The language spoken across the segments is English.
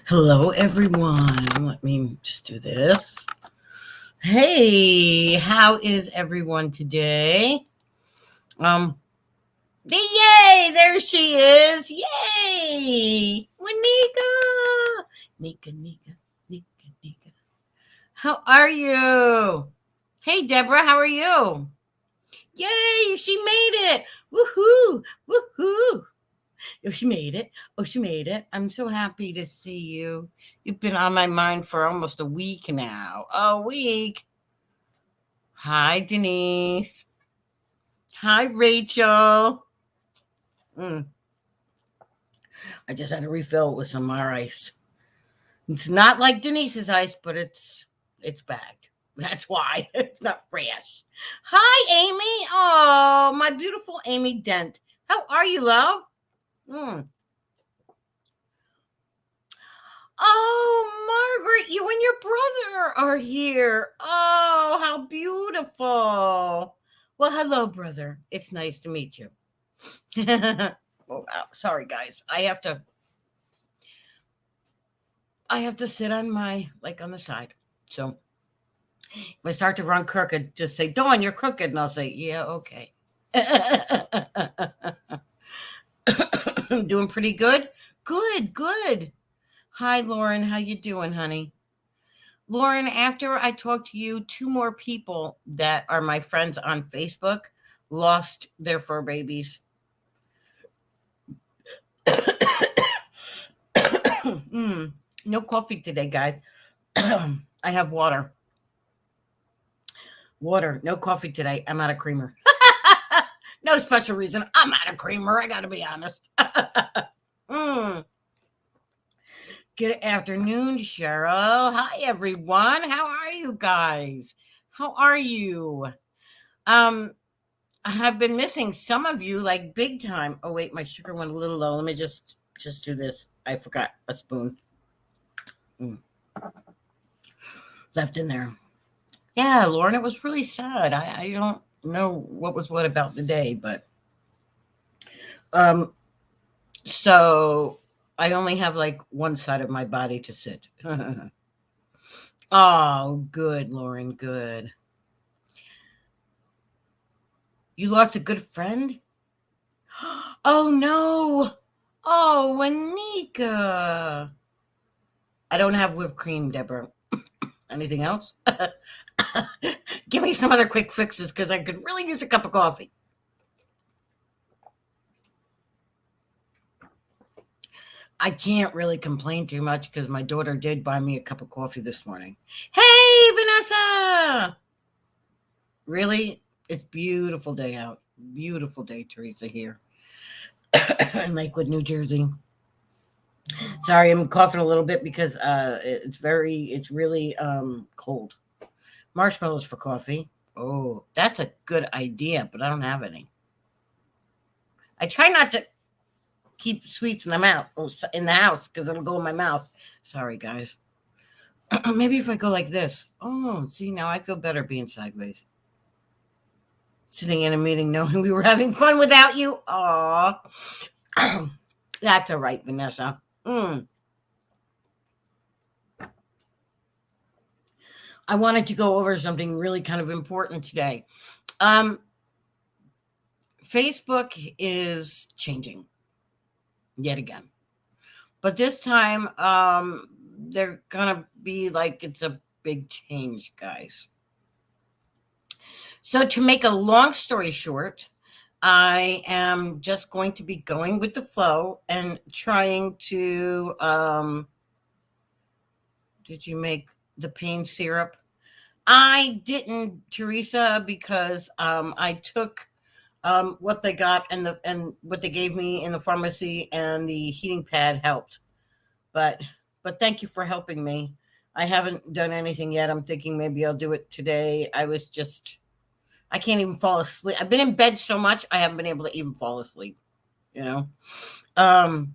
Hello, everyone. Let me just do this. Hey, how is everyone today? Um, yay! There she is! Yay! Monica! Nika. How are you? Hey, Deborah, how are you? Yay! She made it! Woohoo! Woohoo! Oh, she made it. Oh, she made it. I'm so happy to see you. You've been on my mind for almost a week now. A week. Hi, Denise. Hi, Rachel. Mm, I just had to refill it with some more ice. It's not like Denise's ice, but it's bagged. That's why it's not fresh. Hi, Amy. Oh, my beautiful Amy Dent. How are you, love? Mm. Oh, Margaret, you and your brother are here. Oh, how beautiful. Well, hello, brother. It's nice to meet you. Oh, wow. Sorry, guys. I have to sit on my on the side. So if I start to run crooked, just say, Dawn, you're crooked. And I'll say, yeah, okay. Doing pretty good? Good. Hi, Lauren. How you doing, honey? Lauren, after I talked to you, two more people that are my friends on Facebook lost their fur babies. No coffee today, guys. I have water. Water, no coffee today. I'm out of creamer. No special reason. I'm out of creamer. I got to be honest. mm. Good afternoon, Cheryl. Hi, everyone. How are you guys? How are you? Um, I have been missing some of you like big time. Oh wait, my sugar went a little low. Let me just do this. I forgot a spoon. Mm. Left in there. Yeah, Lauren, it was really sad. I don't know what was what about the day, but um so I only have like one side of my body to sit. Oh, good, Lauren, good. You lost a good friend? Oh no. Oh, Wanika. I don't have whipped cream, Deborah. Anything else? Give me some other quick fixes because I could really use a cup of coffee. I can't really complain too much because my daughter did buy me a cup of coffee this morning. Hey, Vanessa! Really? It's beautiful day out. Beautiful day, Teresa, here in Lakewood, New Jersey. Sorry, I'm coughing a little bit because it's really cold. Marshmallows for coffee. Oh, that's a good idea, but I don't have any. I try not to keep sweets in the mouth in the house because it'll go in my mouth. Sorry, guys. Maybe if I go like this. Oh, see, now I feel better being sideways. Sitting in a meeting knowing we were having fun without you. Aw. That's all right, Vanessa. I wanted to go over something really kind of important today. Um, Facebook is changing yet again. But this time, they're gonna be like it's a big change, guys. So to make a long story short, I am just going to be going with the flow and trying to. Did you make the pain syrup? I didn't, Teresa, because I took what they got and what they gave me in the pharmacy, and the heating pad helped. But thank you for helping me. I haven't done anything yet. I'm thinking maybe I'll do it today. I can't even fall asleep. I've been in bed so much I haven't been able to even fall asleep, you know. Um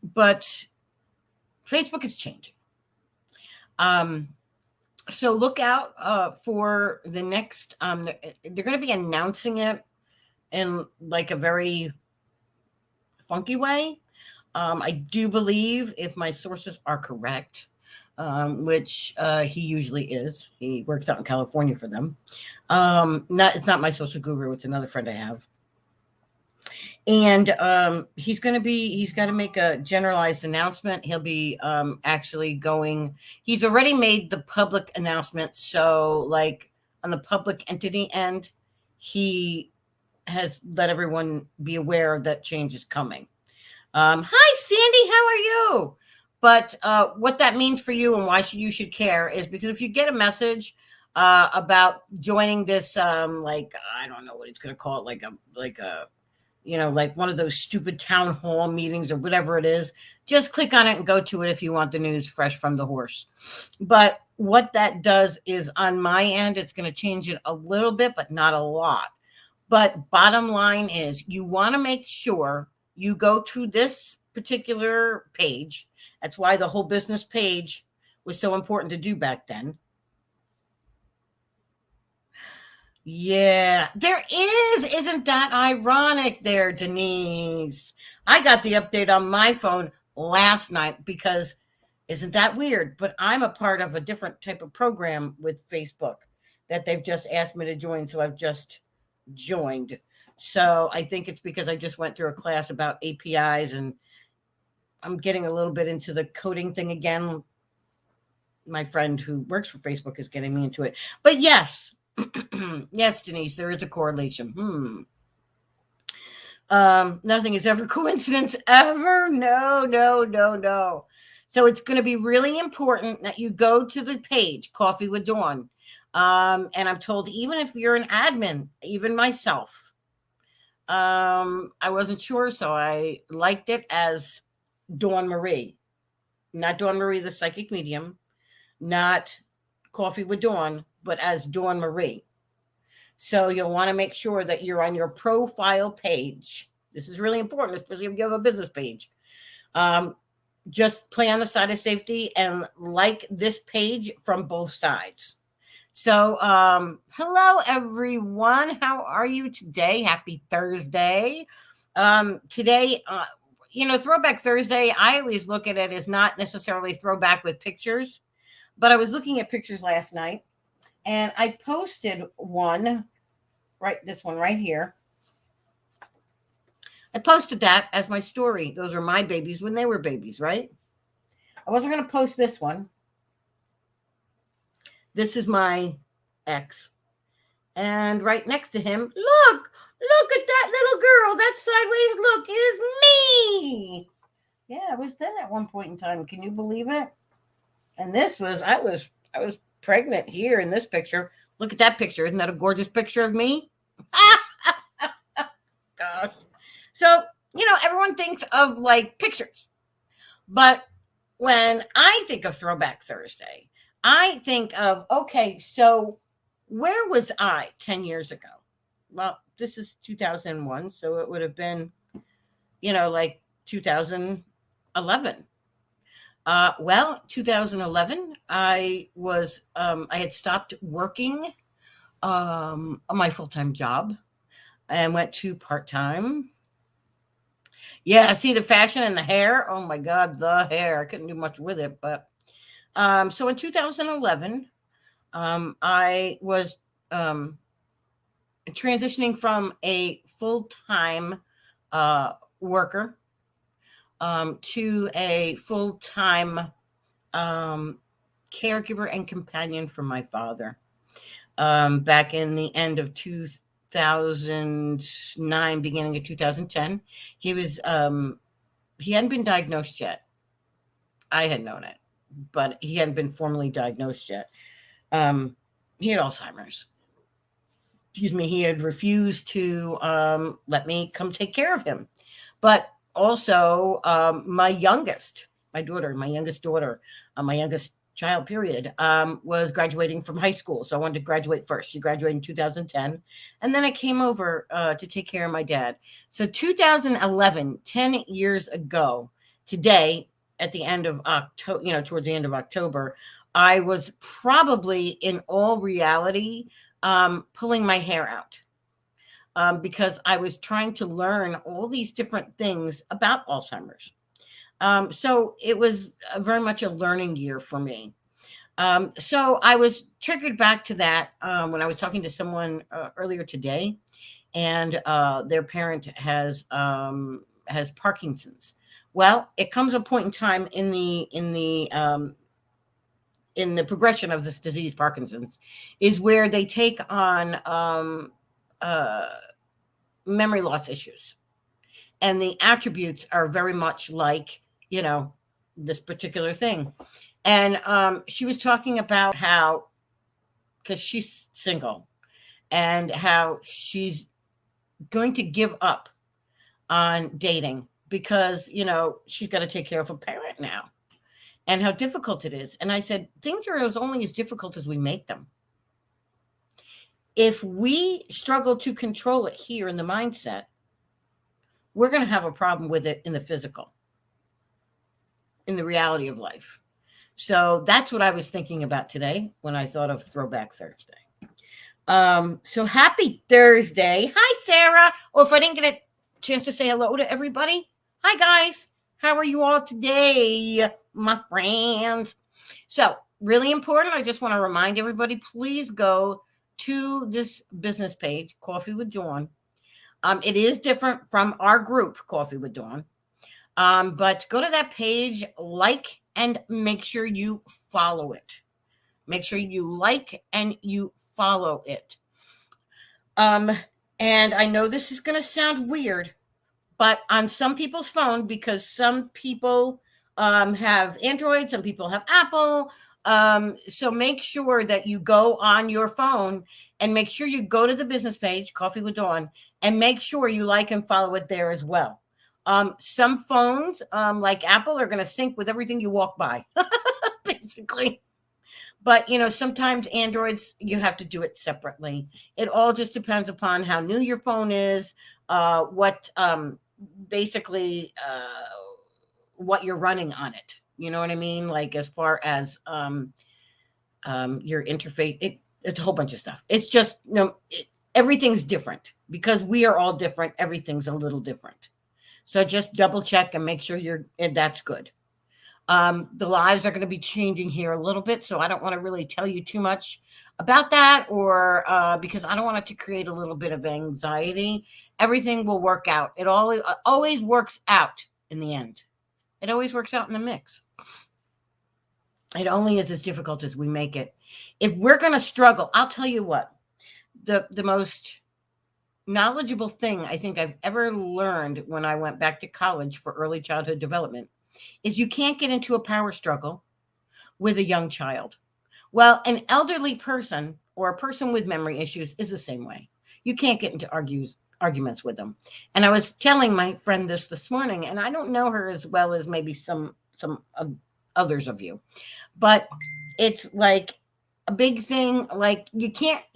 but Facebook is changing. Um so look out for the next they're going to be announcing it in like a very funky way. I do believe, if my sources are correct, which he usually is, he works out in California for them. It's not my social guru, it's another friend I have. And he's got to make a generalized announcement. He'll be actually going, he's already made the public announcement. So, like on the public entity end, he has let everyone be aware that change is coming. Hi, Sandy, how are you? But what that means for you and why you should care is because if you get a message about joining this, like I don't know what it's going to call it, like a like one of those stupid town hall meetings or whatever it is, just click on it and go to it if you want the news fresh from the horse. But what that does is on my end, it's going to change it a little bit, but not a lot. But bottom line is you want to make sure you go to this particular page. That's why the whole business page was so important to do back then. Yeah, there is. Isn't that ironic there, Denise? I got the update on my phone last night because isn't that weird? But I'm a part of a different type of program with Facebook that they've just asked me to join. So I've just joined. So I think it's because I just went through a class about APIs and I'm getting a little bit into the coding thing again. My friend who works for Facebook is getting me into it. But yes, yes, Denise, there is a correlation. Nothing is ever coincidence ever. No, no, no, no. So it's going to be really important that you go to the page, Coffee with Dawn. And I'm told even if you're an admin, even myself, I wasn't sure, so I liked it as Dawn Marie, not Dawn Marie, the psychic medium, not Coffee with Dawn, but as Dawn Marie. So you'll want to make sure that you're on your profile page. This is really important, especially if you have a business page. Just play on the side of safety and like this page from both sides. So, hello everyone. How are you today? Happy Thursday. Today, Throwback Thursday, I always look at it as not necessarily throwback with pictures, but I was looking at pictures last night and I posted one, right? This one right here. I posted that as my story. Those are my babies when they were babies, right? I wasn't going to post this one. This is my ex. And right next to him, look at that little girl. That sideways look is me. Yeah, I was then at one point in time. Can you believe it? And this was, I was pregnant here in this picture. Look at that picture. Isn't that a gorgeous picture of me? Gosh. So, everyone thinks of like pictures. But when I think of Throwback Thursday, I think of, okay, so where was I 10 years ago? Well, this is 2001, so it would have been, like 2011. 2011, I had stopped working on my full-time job and went to part-time. Yeah, see the fashion and the hair. Oh my God, the hair. I couldn't do much with it, but so in 2011, I was transitioning from a full-time worker to a full-time caregiver and companion for my father. Back in the end of 2009, beginning of 2010, he hadn't been diagnosed yet. I had known it, but he hadn't been formally diagnosed yet. He had Alzheimer's. Excuse me. He had refused to let me come take care of him. But also, my youngest daughter, my youngest child, period, was graduating from high school. So I wanted to graduate first. She graduated in 2010. And then I came over to take care of my dad. So 2011, 10 years ago, today, at the end of October, towards the end of October, I was probably in all reality pulling my hair out. Because I was trying to learn all these different things about Alzheimer's. So it was very much a learning year for me. So I was triggered back to that when I was talking to someone earlier today, and their parent has Parkinson's. Well, it comes a point in time in the progression of this disease, Parkinson's, is where they take on uh, memory loss issues, and the attributes are very much like this particular thing. And she was talking about how, because she's single, and how she's going to give up on dating because she's got to take care of a parent now, and how difficult it is. And I said, things are only as difficult as we make them. If we struggle to control it here in the mindset, we're going to have a problem with it in the physical, in the reality of life. So that's what I was thinking about today when I thought of Throwback Thursday. So happy Thursday. Hi, Sarah. Or if I didn't get a chance to say hello to everybody, hi, guys. How are you all today, my friends? So, really important. I just want to remind everybody, please go to this business page, Coffee with Dawn. It is different from our group, Coffee with Dawn. But go to that page, like, and make sure you follow it. Make sure you like and you follow it. And I know this is going to sound weird, but on some people's phone, because some people have Android, some people have Apple. So make sure that you go on your phone and make sure you go to the business page, Coffee with Dawn, and make sure you like and follow it there as well. Some phones, like Apple, are going to sync with everything you walk by, basically. But sometimes Androids, you have to do it separately. It all just depends upon how new your phone is, what basically what you're running on it. You know what I mean? Like as far as your interface, it's a whole bunch of stuff. It's just everything's different because we are all different. Everything's a little different. So just double check and make sure that's good. The lives are going to be changing here a little bit, so I don't want to really tell you too much about that, or because I don't want it to create a little bit of anxiety. Everything will work out. It always works out in the end. It always works out in the mix. It only is as difficult as we make it. If we're going to struggle, I'll tell you what, the most knowledgeable thing I think I've ever learned when I went back to college for early childhood development is you can't get into a power struggle with a young child. Well, an elderly person or a person with memory issues is the same way. You can't get into arguments with them. And I was telling my friend this morning, and I don't know her as well as maybe some of others of you, but it's like a big thing. Like you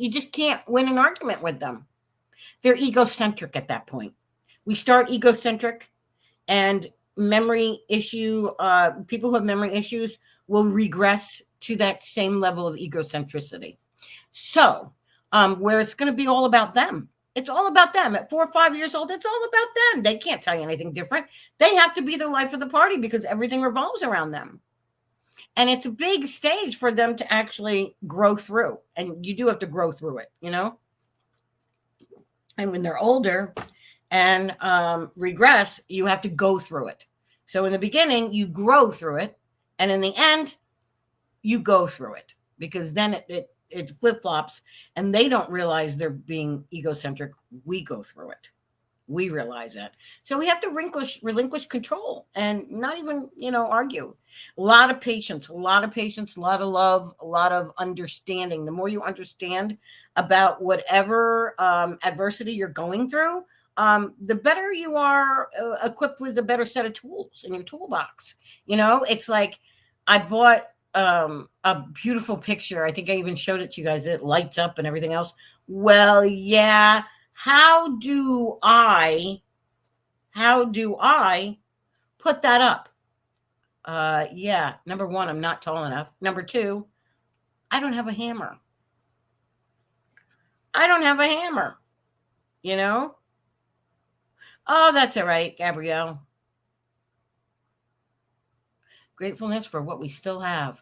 just can't win an argument with them. They're egocentric at that point. We start egocentric, and memory issue, people who have memory issues will regress to that same level of egocentricity. So, where it's going to be all about them. It's all about them. At 4 or 5 years old, it's all about them. They can't tell you anything different. They have to be the life of the party because everything revolves around them. And it's a big stage for them to actually grow through. And you do have to grow through it, And when they're older and regress, you have to go through it. So in the beginning, you grow through it. And in the end, you go through it because then it flip-flops and they don't realize they're being egocentric. We go through it. We realize that. So we have to relinquish control and not even, argue. A lot of patience, a lot of love, a lot of understanding. The more you understand about whatever adversity you're going through, the better you are equipped with a better set of tools in your toolbox. It's like I bought a beautiful picture. I think I even showed it to you guys. It lights up and everything else. Well, yeah. How do I put that up? Yeah. Number one, I'm not tall enough. Number two, I don't have a hammer. Oh, that's all right, Gabrielle. Gratefulness for what we still have.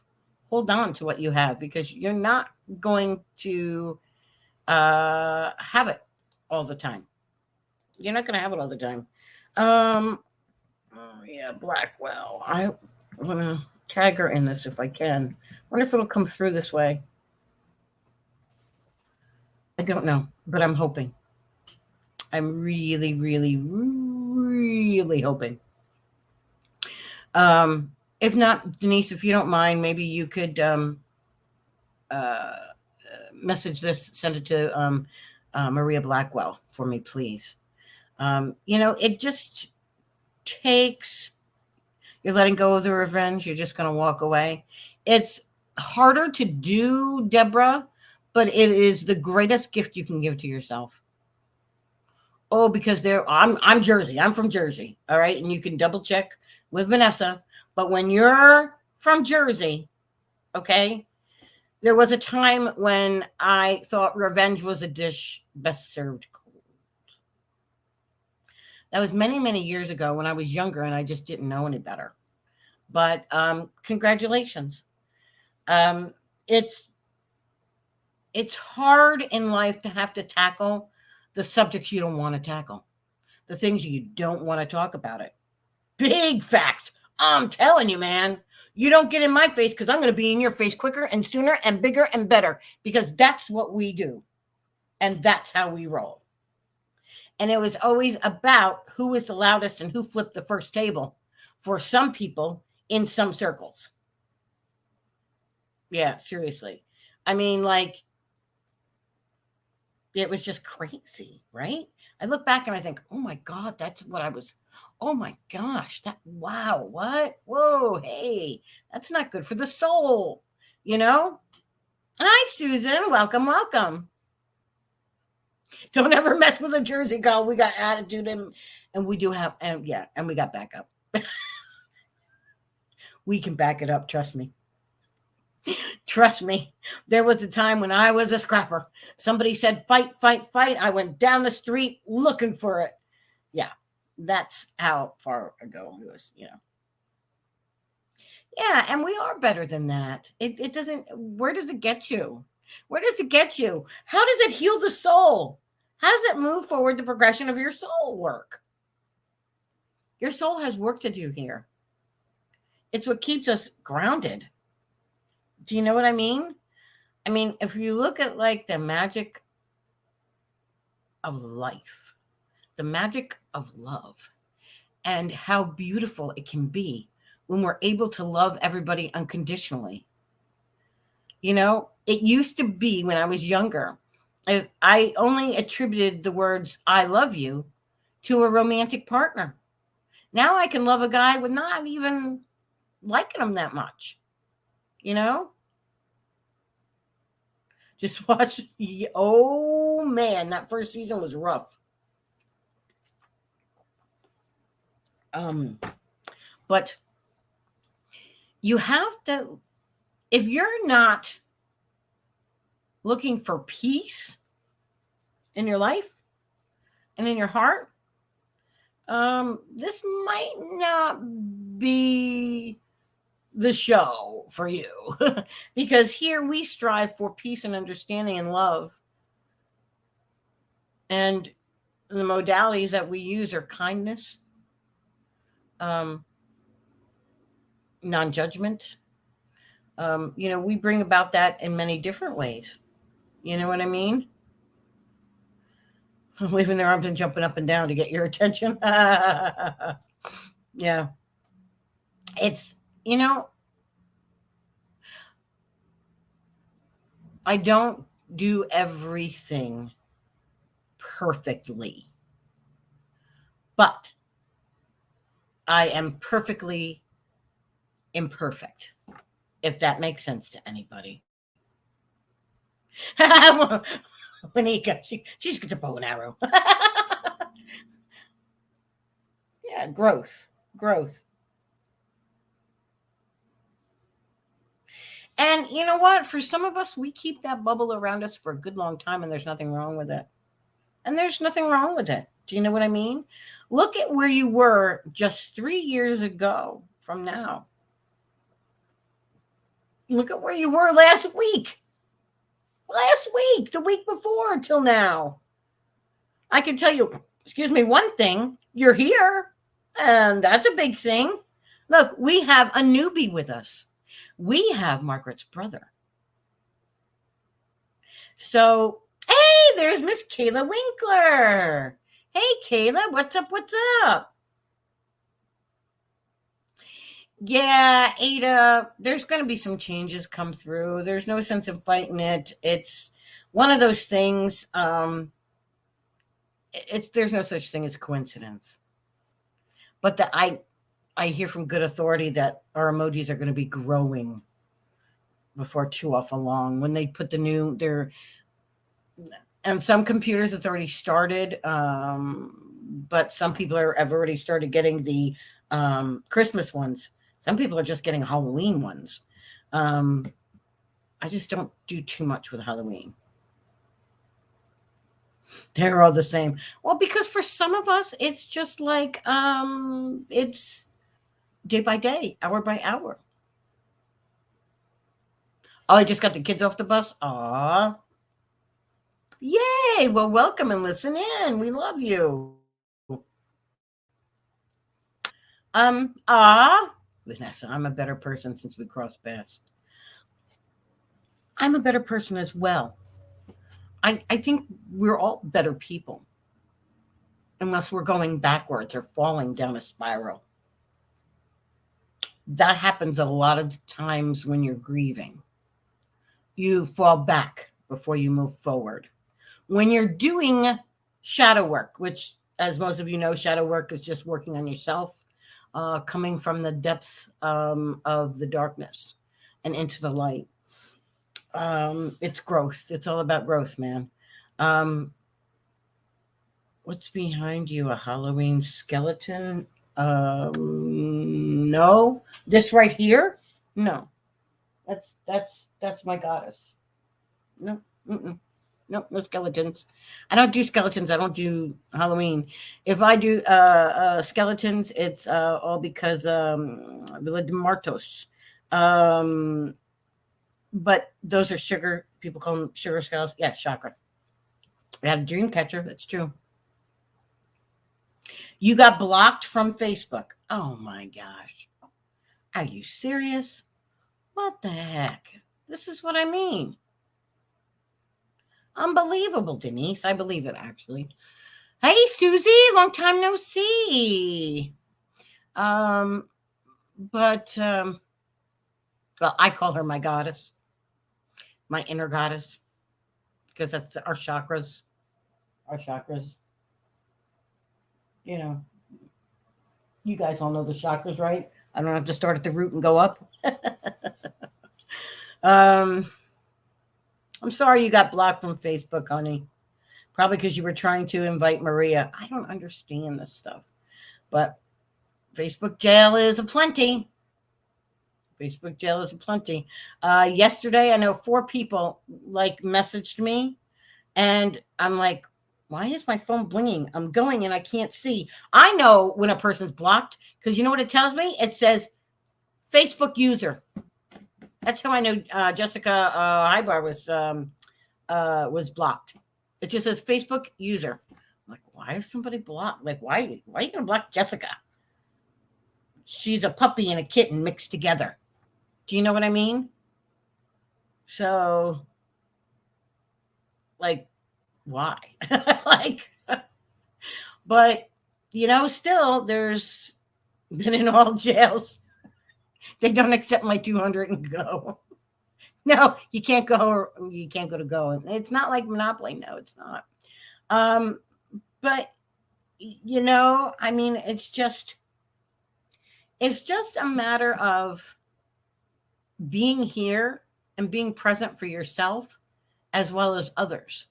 Hold on to what you have because you're not going to have it all the time. You're not going to have it all the time. Oh, yeah, Blackwell. I want to tag her in this if I can. Wonder if it'll come through this way. I don't know, but I'm hoping. I'm really, really, really hoping. If not, Denise, if you don't mind, maybe you could uh, message this, send it to Maria Blackwell for me, please. It just takes, you're letting go of the revenge. You're just going to walk away. It's harder to do, Deborah, but it is the greatest gift you can give to yourself. Oh, because I'm Jersey. I'm from Jersey. All right. And you can double check with Vanessa. But when you're from Jersey, okay, there was a time when I thought revenge was a dish best served cold. That was many, many years ago when I was younger and I just didn't know any better. But congratulations. It's hard in life to have to tackle the subjects you don't want to tackle, the things you don't want to talk about it. Big facts. I'm telling you, man. You don't get in my face because I'm going to be in your face quicker and sooner and bigger and better because that's what we do. And that's how we roll. And it was always about who was the loudest and who flipped the first table for some people in some circles. Yeah, seriously. I mean, like, it was just crazy, right? I look back and I think, oh my God, that's what I was. Oh my gosh, wow, what? Whoa, hey, that's not good for the soul, you know? Hi, Susan. Welcome, welcome. Don't ever mess with a Jersey girl. We got attitude and we do have, and we got backup. We can back it up, trust me. Trust me, there was a time when I was a scrapper. Somebody said, fight, fight, fight. I went down the street looking for it. Yeah, that's how far ago it was, Yeah, and we are better than that. It doesn't, where does it get you? Where does it get you? How does it heal the soul? How does it move forward the progression of your soul work? Your soul has work to do here. It's what keeps us grounded. Do you know what I mean? I mean, if you look at like the magic of life, the magic of love, and how beautiful it can be when we're able to love everybody unconditionally. It used to be when I was younger, I only attributed the words I love you to a romantic partner. Now I can love a guy with not even liking him that much. Just watch. Oh man, that first season was rough. But you have to, if you're not looking for peace in your life and in your heart, this might not be the show for you. Because here we strive for peace and understanding and love. And the modalities that we use are kindness, non-judgment. We bring about that in many different ways. You know what I mean? Waving their arms and jumping up and down to get your attention. Yeah. It's, I don't do everything perfectly, but I am perfectly imperfect, if that makes sense to anybody. Monica, she's got a bow and arrow. Yeah, gross. And you know what? For some of us, we keep that bubble around us for a good long time, and there's nothing wrong with it. Do you know what I mean? Look at where you were just 3 years ago from now. Look at where you were last week. Last week, the week before, till now. I can tell you, excuse me, one thing. You're here, and that's a big thing. Look, we have a newbie with us. We have Margaret's brother. So, hey, there's Miss Kayla Winkler. Hey, Kayla, what's up? What's up? Yeah, Ada, there's going to be some changes come through. There's no sense in fighting it. It's one of those things. It's there's no such thing as coincidence. But I hear from good authority that our emojis are going to be growing before too awful long when they put the new their and some computers it's already started, but some people have already started getting the Christmas ones. Some people are just getting Halloween ones. I just don't do too much with Halloween. They're all the same. Well, because for some of us, it's just like it's day by day, hour by hour. Oh, I just got the kids off the bus. Aw. Yay. Well, welcome and listen in. We love you. Vanessa, I'm a better person since we crossed paths. I'm a better person as well. I think we're all better people unless we're going backwards or falling down a spiral. That happens a lot of times when you're grieving. You fall back before you move forward. When you're doing shadow work, which, as most of you know, shadow work is just working on yourself, coming from the depths of the darkness and into the light. It's growth. It's all about growth, man. Um, what's behind you? A Halloween skeleton? No. This right here? No. That's my goddess. No. Mm-mm. No, no skeletons. I don't do skeletons. I don't do Halloween. If I do skeletons, it's all because Villa de Martos. Um, but those are sugar. People call them sugar skulls. Yeah, chakra. I had a dream catcher. That's true. You got blocked from Facebook. Oh my gosh. Are you serious? What the heck? This is what I mean. Unbelievable, Denise. I believe it actually. Hey, Susie, long time no see. Um, but well, I call her my goddess, my inner goddess, because that's our chakras. Our chakras. You know, you guys all know the chakras, right? I don't have to start at the root and go up. um, I'm sorry you got blocked from Facebook, honey. Probably because you were trying to invite Maria. I don't understand this stuff, but Facebook jail is aplenty. Facebook jail is aplenty. Yesterday, I know 4 people like messaged me, and I'm like, why is my phone blinging? I'm going and I can't see. I know when a person's blocked because you know what it tells me? It says Facebook user. That's how I know Jessica Hybar was blocked. It just says Facebook user. I'm like, why is somebody blocked? Like, why are you gonna block Jessica? She's a puppy and a kitten mixed together. Do you know what I mean? So, like, why? Like, but still, there's been in all jails. They don't accept my 200 and go. No, you can't go. Or you can't go to go. And it's not like Monopoly. No, it's not. Um, but I mean, it's just a matter of being here and being present for yourself as well as others,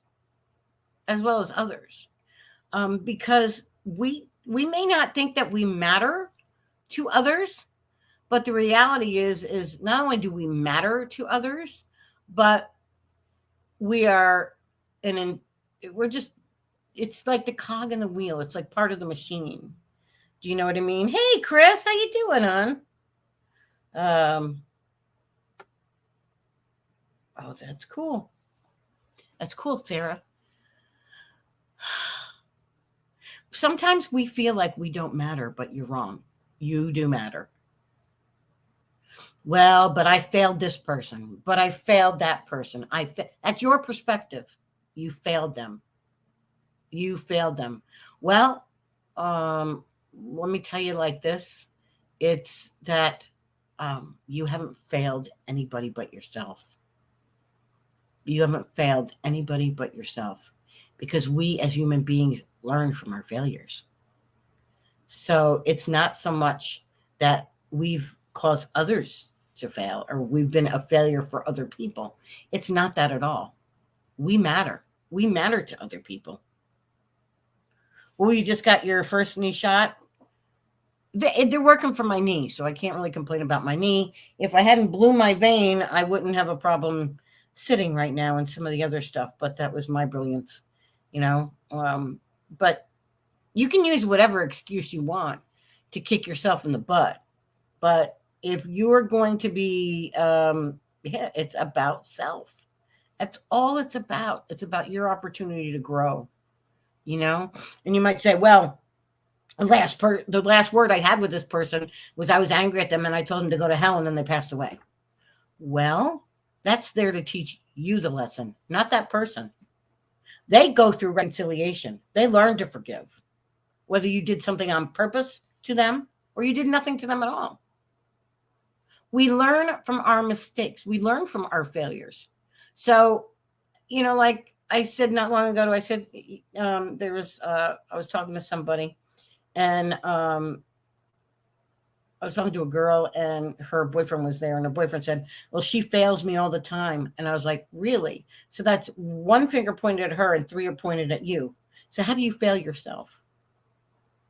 as well as others. Because we may not think that we matter to others, but the reality is not only do we matter to others, but we are we're just it's like the cog in the wheel. It's like part of the machine. Do you know what I mean? Hey, Chris, how you doing, hon? Um, Oh, that's cool. That's cool, Sarah. Sometimes we feel like we don't matter, but you're wrong. You do matter. Well, but I failed this person, but I failed that person. That's your perspective. You failed them. You failed them. Well, let me tell you like this. It's that you haven't failed anybody but yourself. You haven't failed anybody but yourself because we as human beings learn from our failures. So it's not so much that we've caused others to fail or we've been a failure for other people. It's not that at all. We matter. We matter to other people. Well, you just got your first knee shot. They're working for my knee, so I can't really complain about my knee. If I hadn't blew my vein, I wouldn't have a problem sitting right now and some of the other stuff, but that was my brilliance, you know. But you can use whatever excuse you want to kick yourself in the butt. But if you're going to be, yeah, it's about self. That's all it's about. It's about your opportunity to grow, you know? And you might say, well, the last word I had with this person was I was angry at them and I told them to go to hell and then they passed away. Well, that's there to teach you the lesson, not that person. They go through reconciliation. They learn to forgive, whether you did something on purpose to them or you did nothing to them at all. We learn from our mistakes. We learn from our failures. So, you know, like I said not long ago, I said I was talking to somebody, and I was talking to a girl, and her boyfriend was there, and her boyfriend said, "Well, she fails me all the time." And I was like, "Really?" So that's one finger pointed at her, and three are pointed at you. So how do you fail yourself?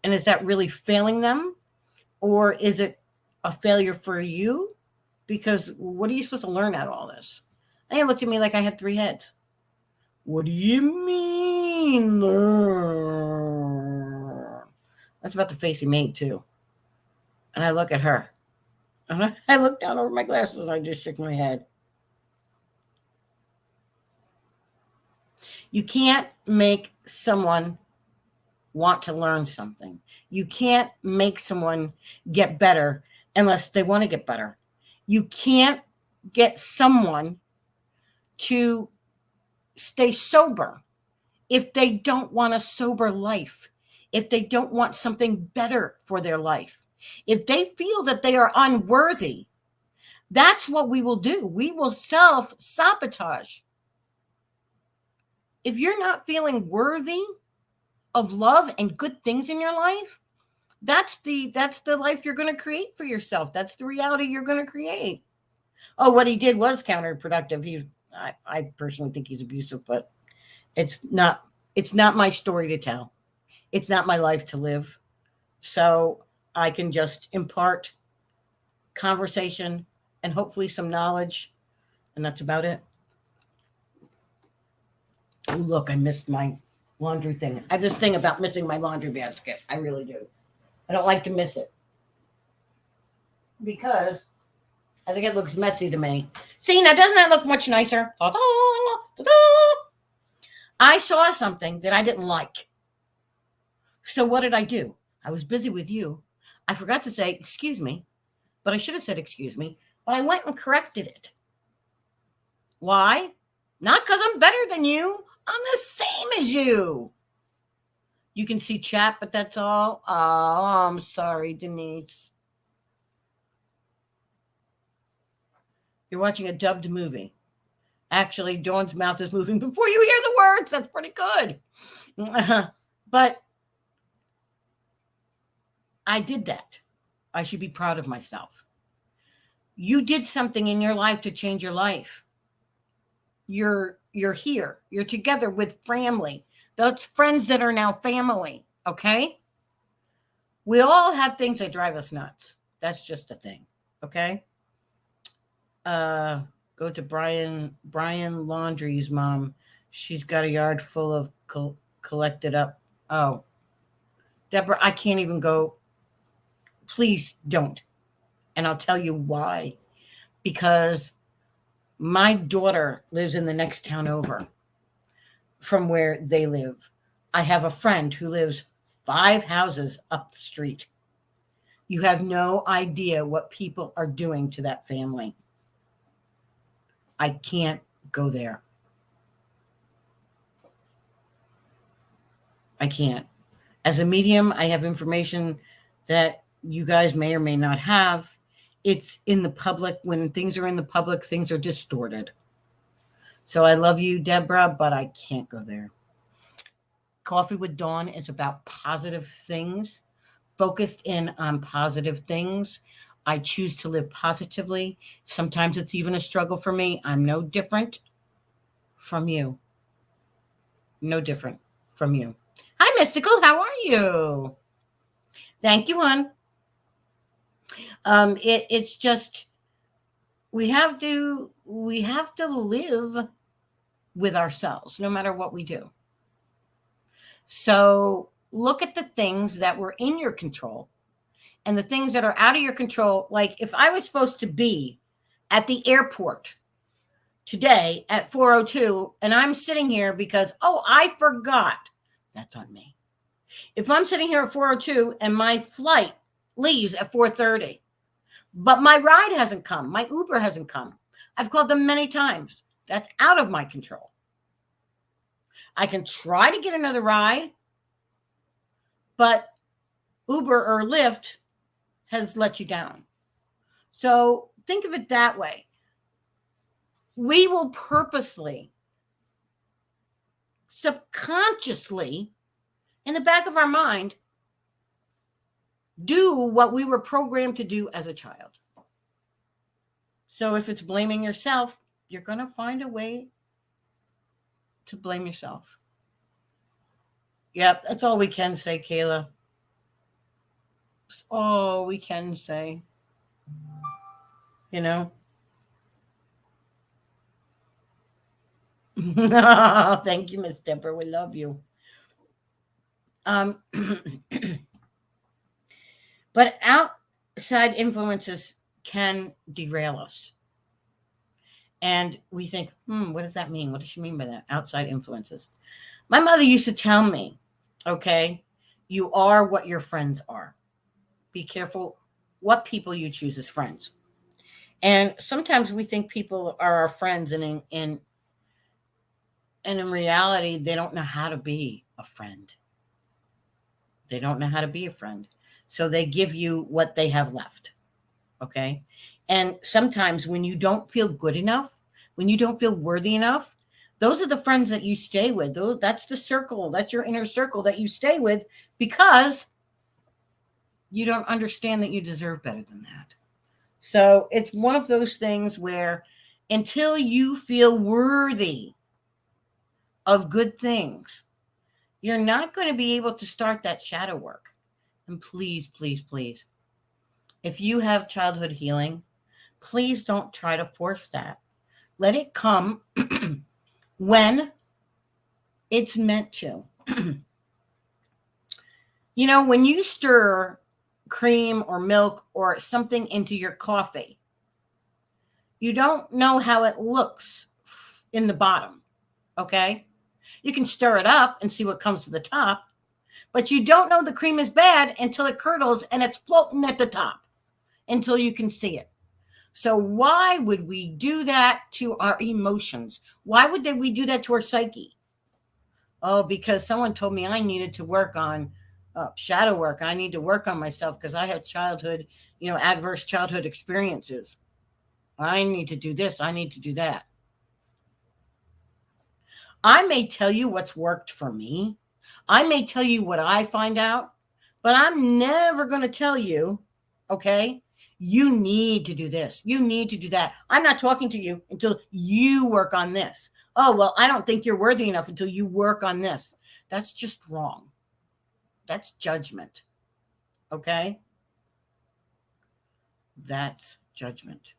And is that really failing them, or is it a failure for you? Because what are you supposed to learn out of all this? And he looked at me like I had three heads. What do you mean learn? That's about the face he made too. And I look at her. And I look down over my glasses and I just shook my head. You can't make someone want to learn something. You can't make someone get better unless they want to get better. You can't get someone to stay sober if they don't want a sober life, if they don't want something better for their life, if they feel that they are unworthy. That's what we will do. We will self-sabotage. If you're not feeling worthy of love and good things in your life, that's the life you're going to create for yourself. That's the reality you're going to create. Oh, what he did was counterproductive. I personally think he's abusive, but it's not my story to tell. It's not my life to live. So I can just impart conversation and hopefully some knowledge, and that's about it. Oh, look, I missed my laundry thing. I have this thing about missing my laundry basket. I really do. I don't like to miss it because I think it looks messy to me. See, now doesn't that look much nicer? I saw something that I didn't like. So what did I do? I was busy with you. I forgot to say, excuse me, but I should have said, excuse me, but I went and corrected it. Why? Not because I'm better than you. I'm the same as you. You can see chat, but that's all. Oh, I'm sorry, Denise. You're watching a dubbed movie. Actually, Dawn's mouth is moving before you hear the words. That's pretty good. But I did that. I should be proud of myself. You did something in your life to change your life. You're here. You're together with family. Those friends that are now family, okay? We all have things that drive us nuts. That's just a thing, okay? Go to Brian Laundrie's mom. She's got a yard full of collected up. Oh, Deborah, I can't even go. Please don't. And I'll tell you why. Because My daughter lives in the next town over from where they live. I have a friend who lives 5 houses up the street. You have no idea what people are doing to that family. I can't go there. I can't. As a medium, I have information that you guys may or may not have. It's in the public. When things are in the public, things are distorted. So I love you, Deborah, but I can't go there. Coffee with Dawn is about positive things, focused in on positive things. I choose to live positively. Sometimes it's even a struggle for me. I'm no different from you. No different from you. Hi, Mystical. How are you? Thank you, hon. It's just we have to live with ourselves no matter what we do. So look at the things that were in your control and the things that are out of your control. Like if I was supposed to be at the airport today at 4:02 and I'm sitting here because, oh, I forgot, that's on me. If I'm sitting here at 4:02 and my flight leaves at 4:30, but my ride hasn't come, my Uber hasn't come, I've called them many times. That's out of my control. I can try to get another ride, but Uber or Lyft has let you down. So think of it that way. We will purposely, subconsciously, in the back of our mind, do what we were programmed to do as a child. So if it's blaming yourself, you're going to find a way to blame yourself. Yep, that's all we can say, Kayla. That's all we can say. You know? Thank you, Miss Deborah. We love you. But outside influences can derail us. And we think, what does that mean? What does she mean by that? Outside influences. My mother used to tell me, okay, you are what your friends are. Be careful what people you choose as friends. And sometimes we think people are our friends, and in reality, they don't know how to be a friend. They don't know how to be a friend. So they give you what they have left. Okay. And sometimes when you don't feel good enough, when you don't feel worthy enough, those are the friends that you stay with. That's the circle. That's your inner circle that you stay with because you don't understand that you deserve better than that. So it's one of those things where until you feel worthy of good things, you're not going to be able to start that shadow work. And please, please, please, if you have childhood healing, please don't try to force that. Let it come when it's meant to. You know, when you stir cream or milk or something into your coffee, you don't know how it looks in the bottom, okay? You can stir it up and see what comes to the top, but you don't know the cream is bad until it curdles and it's floating at the top, until you can see it. So why would we do that to our emotions? Why would we do that to our psyche? Oh, because someone told me I needed to work on shadow work. I need to work on myself because I have childhood, adverse childhood experiences. I need to do this. I need to do that. I may tell you what's worked for me. I may tell you what I find out, but I'm never going to tell you, okay, you need to do this. You need to do that. I'm not talking to you until you work on this. Oh, well, I don't think you're worthy enough until you work on this. That's just wrong. That's judgment. Okay? That's judgment.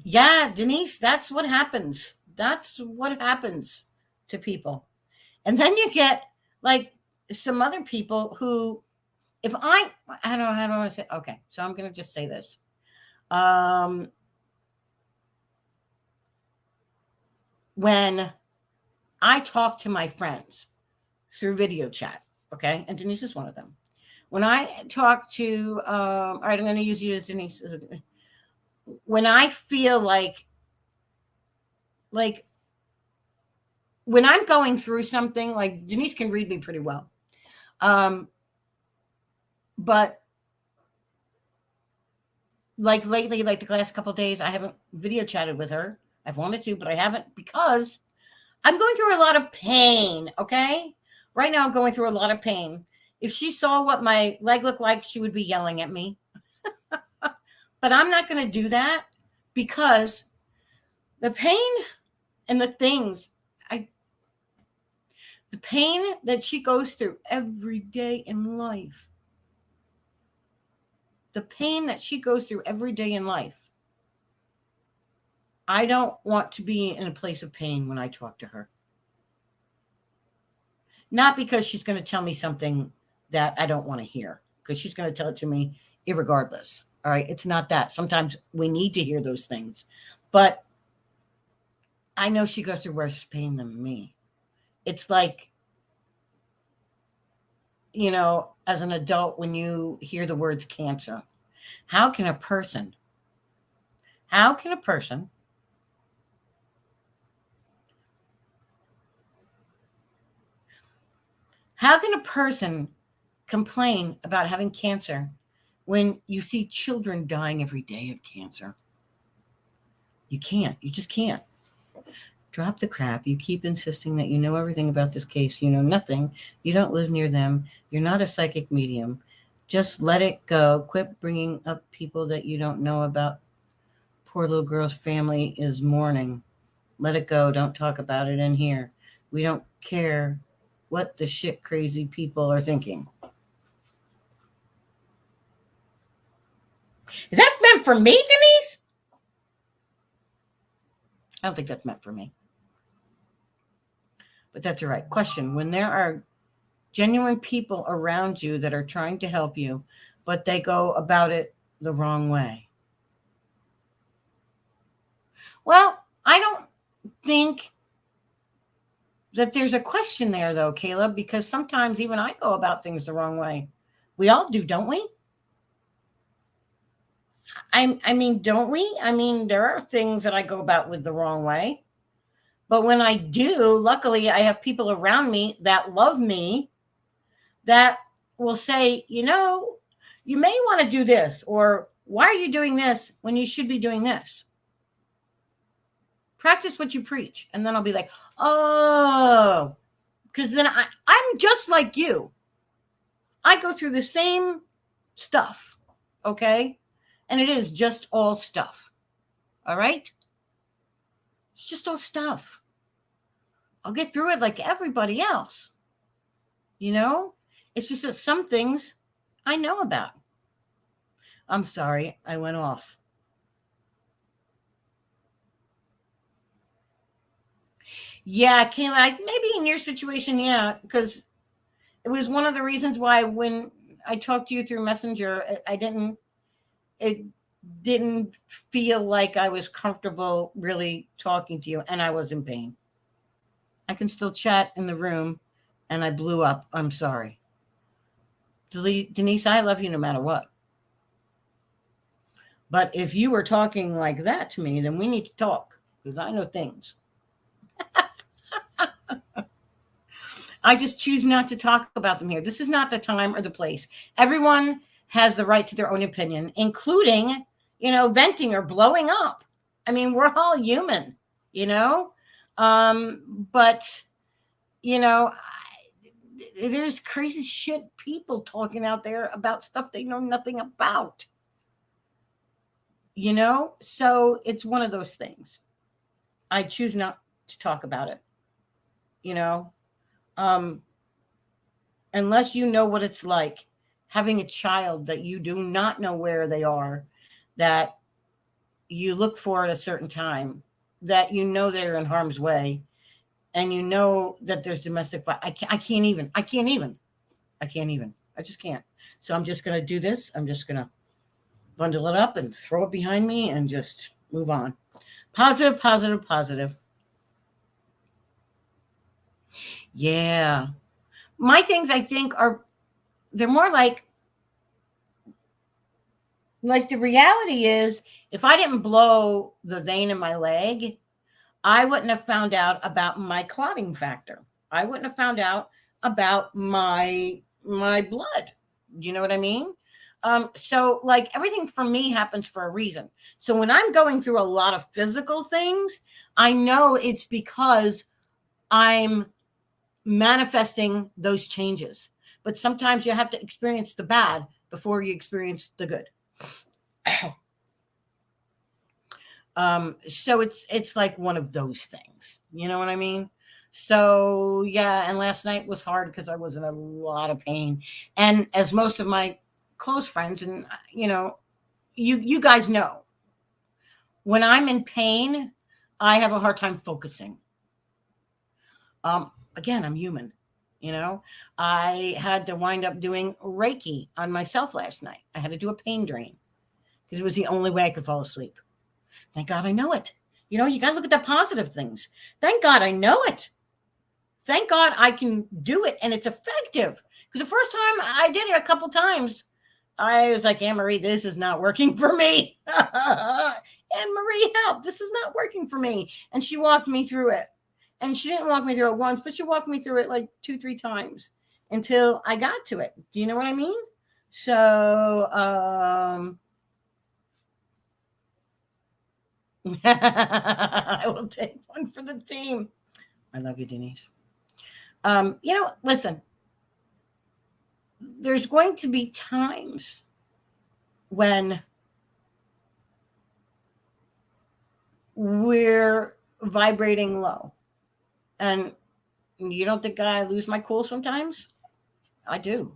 Yeah, Denise, that's what happens. That's what happens to people. And then you get like some other people who if I don't know how do I want to say, okay, so I'm going to just say this. When I talk to my friends through video chat, okay, and Denise is one of them. When I talk to, all right, I'm going to use you as Denise. When I feel like when I'm going through something, like Denise can read me pretty well. But like lately, like the last couple of days, I haven't video chatted with her. I've wanted to, but I haven't because I'm going through a lot of pain. Okay. Right now, I'm going through a lot of pain. If she saw what my leg looked like, she would be yelling at me. But I'm not going to do that because the pain and the things the pain that she goes through every day in life, the pain that she goes through every day in life, I don't want to be in a place of pain when I talk to her. Not because she's going to tell me something that I don't want to hear, because she's going to tell it to me irregardless. All right. It's not that. Sometimes we need to hear those things. But I know she goes through worse pain than me. It's like, as an adult, when you hear the words cancer, how can a person how can a person complain about having cancer when you see children dying every day of cancer? You can't. You just can't. Drop the crap. You keep insisting that you know everything about this case. You know nothing. You don't live near them. You're not a psychic medium. Just let it go. Quit bringing up people that you don't know about. Poor little girl's family is mourning. Let it go. Don't talk about it in here. We don't care what the shit crazy people are thinking. Is that meant for me, Denise? I don't think that's meant for me. But that's the right question. When there are genuine people around you that are trying to help you, but they go about it the wrong way. Well, I don't think that there's a question there, though, Caleb, because sometimes even I go about things the wrong way. We all do, don't we? I mean, don't we? I mean, there are things that I go about with the wrong way. But when I do, luckily, I have people around me that love me that will say, you may want to do this, or why are you doing this when you should be doing this? Practice what you preach. And then I'll be like, oh, because then I'm just like you. I go through the same stuff, okay? And it is just all stuff, all right? It's just all stuff. I'll get through it like everybody else. It's just that some things I know about. I'm sorry, I went off. Yeah, Kayla, maybe in your situation, yeah, because it was one of the reasons why when I talked to you through Messenger, it didn't feel like I was comfortable really talking to you, and I was in pain. I can still chat in the room, and I blew up. I'm sorry. Denise, I love you no matter what. But if you were talking like that to me, then we need to talk because I know things. I just choose not to talk about them here. This is not the time or the place. Everyone has the right to their own opinion, including, venting or blowing up. I mean, we're all human, but, there's crazy shit people talking out there about stuff they know nothing about. So it's one of those things. I choose not to talk about it. Unless you know what it's like having a child that you do not know where they are, that you look for at a certain time, that they're in harm's way, and that there's domestic violence. I can't even. I just can't. So I'm just going to do this. I'm just going to bundle it up and throw it behind me and just move on. Positive, positive, positive. Yeah. My things, I think, they're more like the reality is, if I didn't blow the vein in my leg, I wouldn't have found out about my clotting factor. I wouldn't have found out about my blood. You know what I mean? So like everything for me happens for a reason. So when I'm going through a lot of physical things, I know it's because I'm manifesting those changes. But sometimes you have to experience the bad before you experience the good. So it's like one of those things. You know what I mean? So yeah, and last night was hard because I was in a lot of pain. And as most of my close friends and you guys know, when I'm in pain, I have a hard time focusing. Again, I'm human. I had to wind up doing Reiki on myself last night. I had to do a pain drain because it was the only way I could fall asleep. Thank God I know it. You got to look at the positive things. Thank God I know it. Thank God I can do it and it's effective. Because the first time I did it a couple times, I was like, Anne-Marie, this is not working for me. Anne-Marie, help. This is not working for me. And she walked me through it. And she didn't walk me through it once, but she walked me through it like 2-3 times until I got to it. Do you know what I mean? So, I will take one for the team. I love you, Denise. Listen, there's going to be times when we're vibrating low. And you don't think I lose my cool sometimes? I do.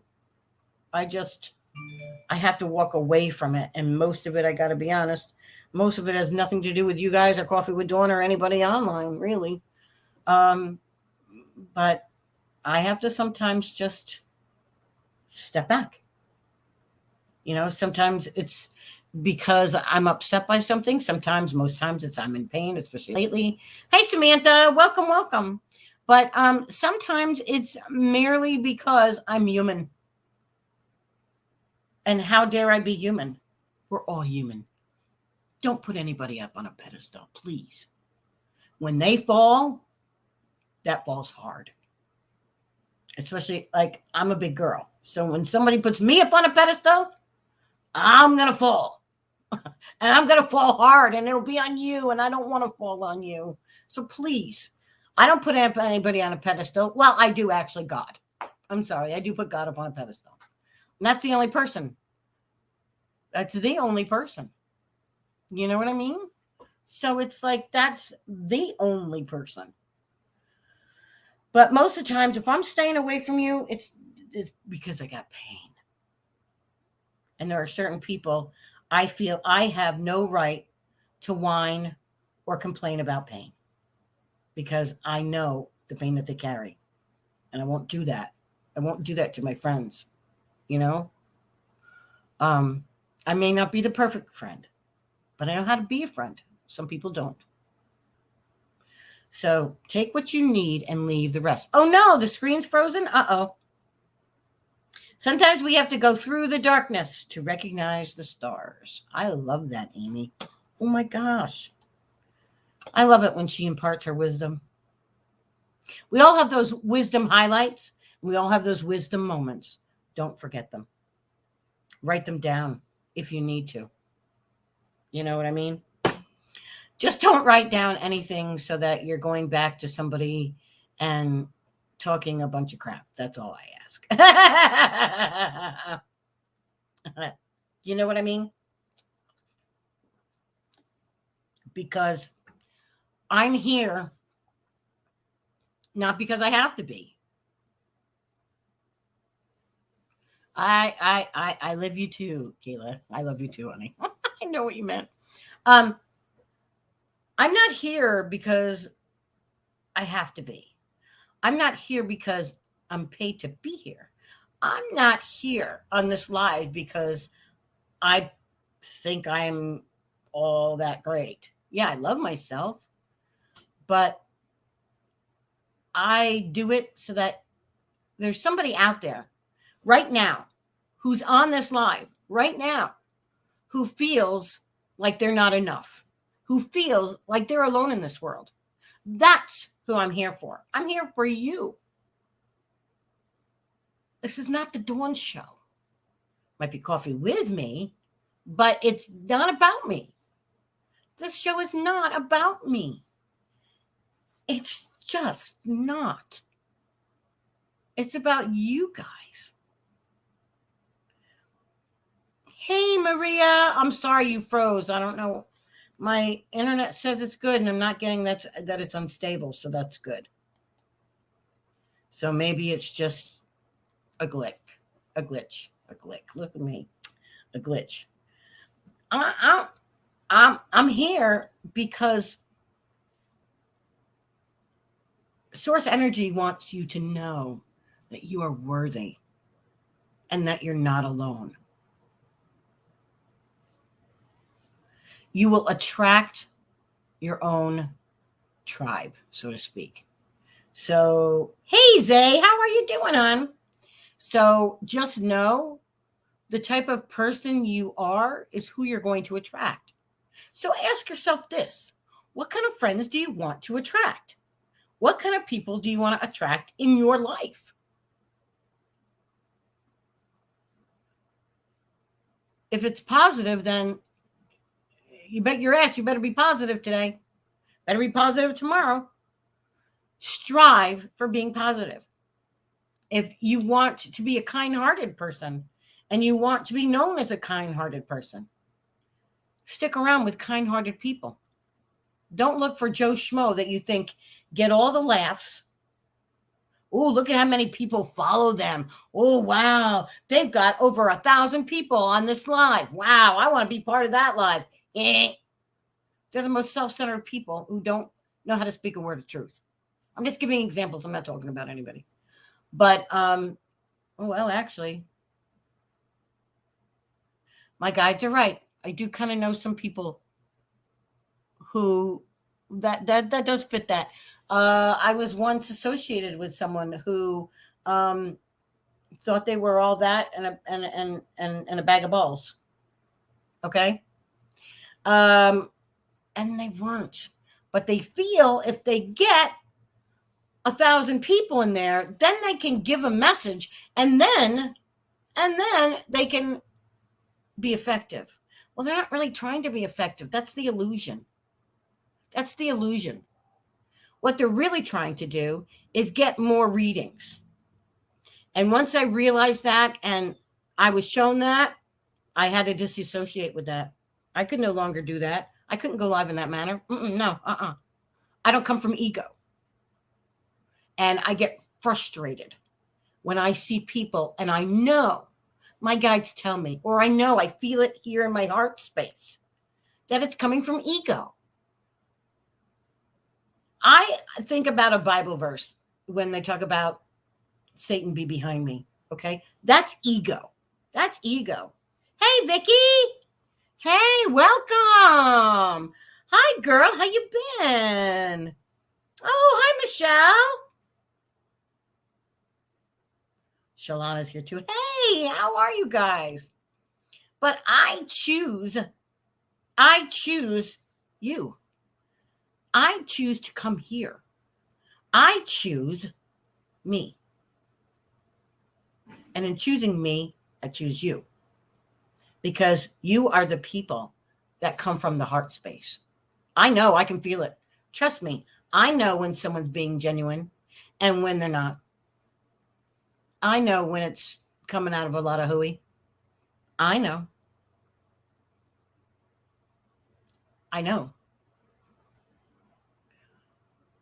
I have to walk away from it. And most of it, I got to be honest, most of it has nothing to do with you guys or Coffee with Dawn or anybody online, really. But I have to sometimes just step back. Sometimes it's because I'm upset by something. Most times it's I'm in pain, especially lately. Hey, Samantha, welcome, welcome. But sometimes it's merely because I'm human. And how dare I be human? We're all human. Don't put anybody up on a pedestal, please. When they fall, that falls hard. Especially like I'm a big girl. So when somebody puts me up on a pedestal, I'm going to fall. And I'm going to fall hard and it'll be on you. And I don't want to fall on you. So please, I don't put anybody on a pedestal. Well, I do actually, God. I'm sorry. I do put God up on a pedestal. And that's the only person. That's the only person. You know what I mean? So it's like, that's the only person. But most of the times, if I'm staying away from you, it's because I got pain. And there are certain people I feel I have no right to whine or complain about pain because I know the pain that they carry. And I won't do that. I won't do that to my friends, I may not be the perfect friend, but I know how to be a friend. Some people don't. So take what you need and leave the rest. Oh no, the screen's frozen. Uh-oh. Sometimes we have to go through the darkness to recognize the stars. I love that, Amy. Oh my gosh. I love it when she imparts her wisdom. We all have those wisdom highlights. We all have those wisdom moments. Don't forget them. Write them down if you need to. You know what I mean? Just don't write down anything so that you're going back to somebody and talking a bunch of crap. That's all I ask. You know what I mean? Because I'm here not because I have to be. I love you too, Kayla. I love you too, honey. I know what you meant. I'm not here because I have to be. I'm not here because I'm paid to be here. I'm not here on this live because I think I'm all that great. Yeah, I love myself, but I do it so that there's somebody out there right now who's on this live right now who feels like they're not enough, who feels like they're alone in this world. That's who I'm here for. I'm here for you. This is not the Dawn Show. Might be coffee with me, but it's not about me. This show is not about me. It's just not. It's about you guys. Hey, Maria. I'm sorry you froze. I don't know. My internet says it's good, and I'm not getting that it's unstable, so that's good. So maybe it's just a glitch. Look at me, a glitch. I'm here because Source Energy wants you to know that you are worthy and that you're not alone. You will attract your own tribe, so to speak. So, hey, Zay, how are you doing, hon? So just know the type of person you are is who you're going to attract. So ask yourself this: what kind of friends do you want to attract? What kind of people do you want to attract in your life? If it's positive, then you bet your ass you better be positive today. Better be positive tomorrow. Strive for being positive. If you want to be a kind-hearted person and you want to be known as a kind-hearted person, stick around with kind-hearted people. Don't look for Joe Schmo that you think get all the laughs. Oh, look at how many people follow them. Oh, wow. They've got over 1,000 people on this live. Wow, I want to be part of that live. They're the most self-centered people who don't know how to speak a word of truth. I'm just giving examples. I'm not talking about anybody. But, well, actually, my guides are right. I do kind of know some people who that does fit that. I was once associated with someone who thought they were all that and a bag of balls. Okay. And they weren't. But they feel if they get 1,000 people in there, then they can give a message and then they can be effective. Well, they're not really trying to be effective. That's the illusion. That's the illusion. What they're really trying to do is get more readings. And once I realized that and I was shown that, I had to disassociate with that. I could no longer do that. I couldn't go live in that manner. No. I don't come from ego. And I get frustrated when I see people and I know my guides tell me, or I know I feel it here in my heart space, that it's coming from ego. I think about a Bible verse when they talk about Satan be behind me. Okay. That's ego. That's ego. Hey, Vicky. Hey, welcome. Hi, girl. How you been? Oh, hi, Michelle. Shalana's here too. Hey, how are you guys? But I choose you. I choose to come here. I choose me. And in choosing me, I choose you. Because you are the people that come from the heart space. I know, I can feel it. Trust me, I know when someone's being genuine and when they're not. I know when it's coming out of a lot of hooey. I know. I know.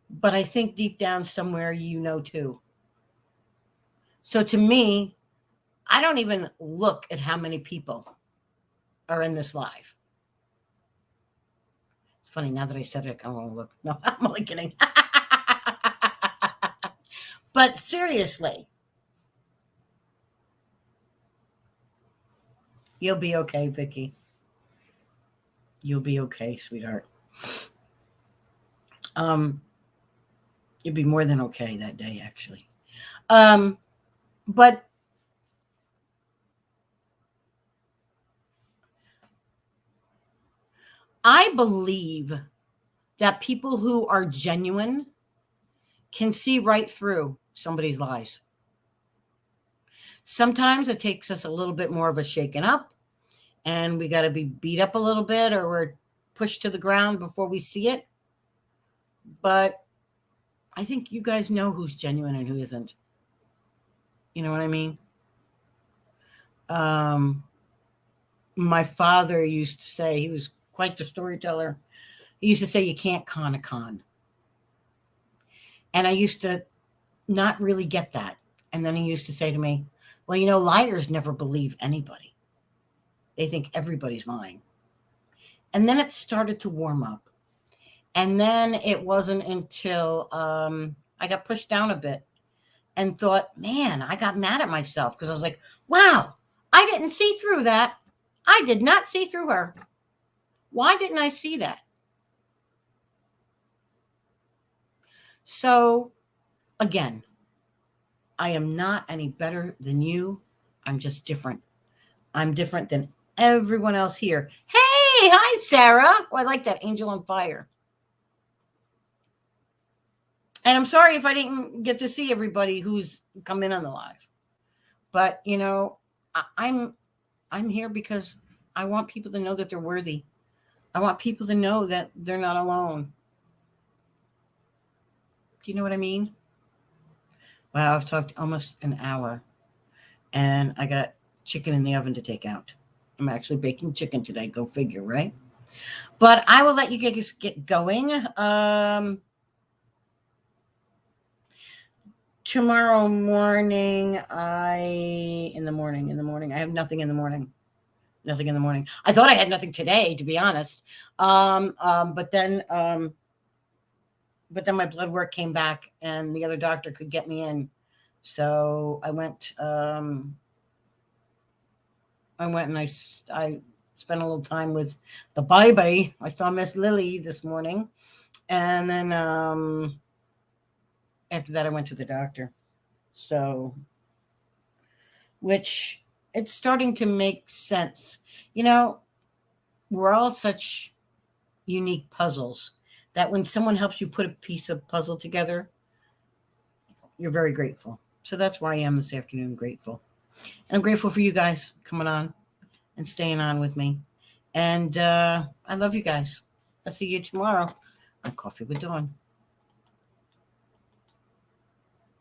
But I think deep down somewhere you know too. So to me, I don't even look at how many people are in this live. It's funny, now that I said it, I won't look. No, I'm only kidding. But seriously, You'll be okay, Vicky. You'll be okay, sweetheart. You'll be more than okay that day, actually. But I believe that people who are genuine can see right through somebody's lies. Sometimes it takes us a little bit more of a shaking up, and we got to be beat up a little bit, or we're pushed to the ground before we see it. But I think you guys know who's genuine and who isn't. You know what I mean? My father used to say, he was quite the storyteller. He used to say, you can't con a con. And I used to not really get that. And then he used to say to me, well, you know, liars never believe anybody. They think everybody's lying. And then it started to warm up. And then it wasn't until I got pushed down a bit and thought, man, I got mad at myself because I was like, wow, I didn't see through that. I did not see through her. Why didn't I see that? So, again, I am not any better than you. I'm just different. I'm different than everyone else here. Hey, hi, Sarah. Oh, I like that. Angel on fire. And I'm sorry if I didn't get to see everybody who's come in on the live. But, you know, I'm here because I want people to know that they're worthy. I want people to know that they're not alone. Do you know what I mean? Wow, I've talked almost an hour, and I got chicken in the oven to take out. I'm actually baking chicken today. Go figure, right? But I will let you get going. Tomorrow morning, in the morning, I have nothing in the morning. Nothing in the morning. I thought I had nothing today, to be honest. But then my blood work came back, and the other doctor could get me in. So I went. And I spent a little time with the baby. I saw Miss Lily this morning, and then after that, I went to the doctor. So, which it's starting to make sense. You know, we're all such unique puzzles that when someone helps you put a piece of puzzle together, you're very grateful. So that's where I am this afternoon, grateful. And I'm grateful for you guys coming on and staying on with me. And I love you guys. I'll see you tomorrow on Coffee with Dawn.